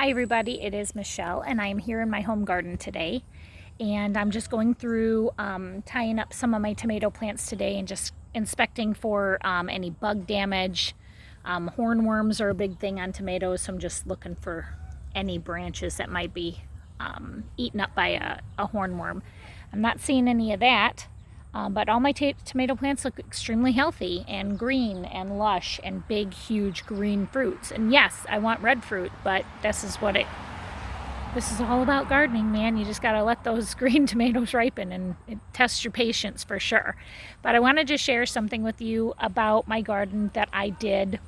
Hi everybody, it is Michelle and I am here in my home garden today, and I'm just going through tying up some of my tomato plants today and just inspecting for any bug damage. Hornworms are a big thing on tomatoes, so I'm just looking for any branches that might be eaten up by a hornworm. I'm not seeing any of that. But all my tomato plants look extremely healthy and green and lush and big, huge green fruits. And yes, I want red fruit, but this is all about gardening, man. You just gotta let those green tomatoes ripen, and it tests your patience for sure. But I wanted to share something with you about my garden that I did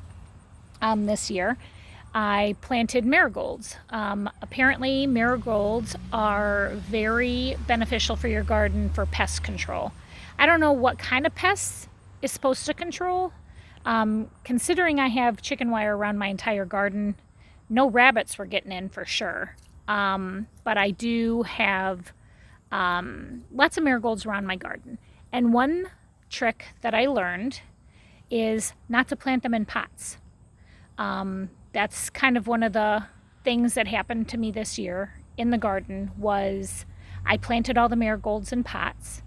this year. I planted marigolds. Apparently marigolds are very beneficial for your garden for pest control. I don't know what kind of pests it's supposed to control. Considering I have chicken wire around my entire garden, no rabbits were getting in for sure. But I do have lots of marigolds around my garden. And one trick that I learned is not to plant them in pots. That's kind of one of the things that happened to me this year in the garden. Was I planted all the marigolds in pots,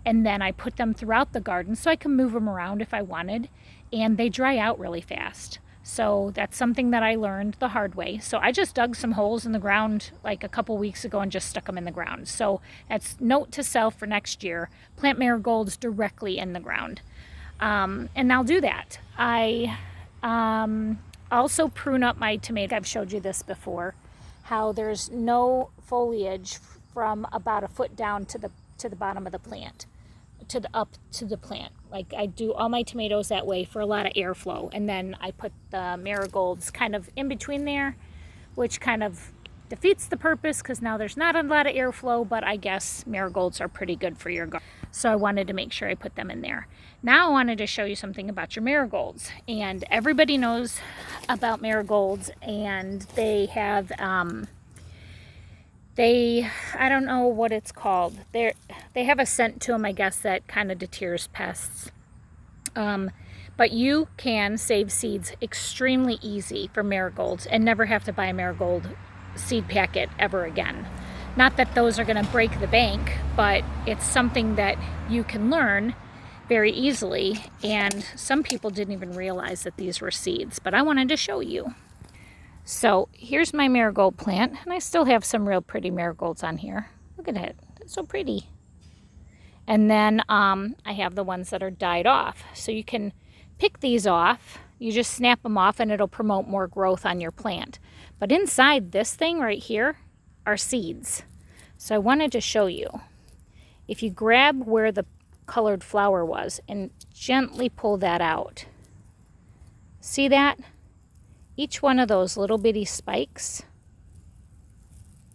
and then I put them throughout the garden so I can move them around if I wanted, and they dry out really fast. So that's something that I learned the hard way. So I just dug some holes in the ground like a couple weeks ago and just stuck them in the ground. So that's note to self for next year: plant marigolds directly in the ground. And I'll do that. I also prune up my tomato. I've showed you this before, how there's no foliage from about a foot down to the bottom of the plant, up to the plant. Like, I do all my tomatoes that way for a lot of airflow, and then I put the marigolds kind of in between there, which kind of defeats the purpose because now there's not a lot of airflow, but I guess marigolds are pretty good for your garden. So I wanted to make sure I put them in there. Now I wanted to show you something about your marigolds. And everybody knows about marigolds, and they have I don't know what it's called. They have a scent to them, I guess, that kind of deters pests. But you can save seeds extremely easy for marigolds and never have to buy a marigold seed packet ever again. Not that those are going to break the bank, but it's something that you can learn very easily, and some people didn't even realize that these were seeds, but I wanted to show you. So here's my marigold plant, and I still have some real pretty marigolds on here. Look at it, it's so pretty. And then I have the ones that are died off. So you can pick these off. You just snap them off and it'll promote more growth on your plant. But inside this thing right here are seeds. So I wanted to show you. If you grab where the colored flower was and gently pull that out, see that? Each one of those little bitty spikes,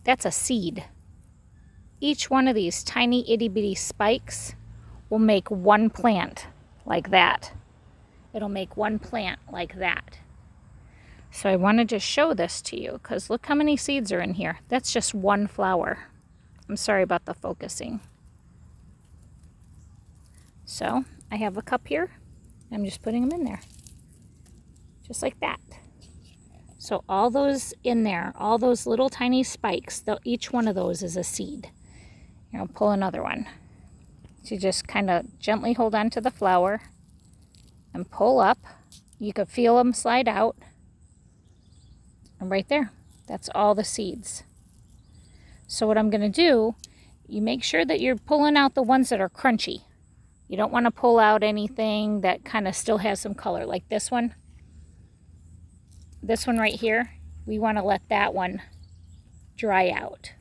that's a seed. Each one of these tiny itty bitty spikes will make one plant like that. It'll make one plant like that. So I wanted to show this to you because look how many seeds are in here. That's just one flower. I'm sorry about the focusing. So I have a cup here. I'm just putting them in there. Just like that. So all those in there, all those little tiny spikes, each one of those is a seed. Here, I'll pull another one. So you just kind of gently hold on to the flower and pull up. You can feel them slide out. And right there, that's all the seeds. So what I'm going to do, you make sure that you're pulling out the ones that are crunchy. You don't want to pull out anything that kind of still has some color, like this one. This one right here, we want to let that one dry out.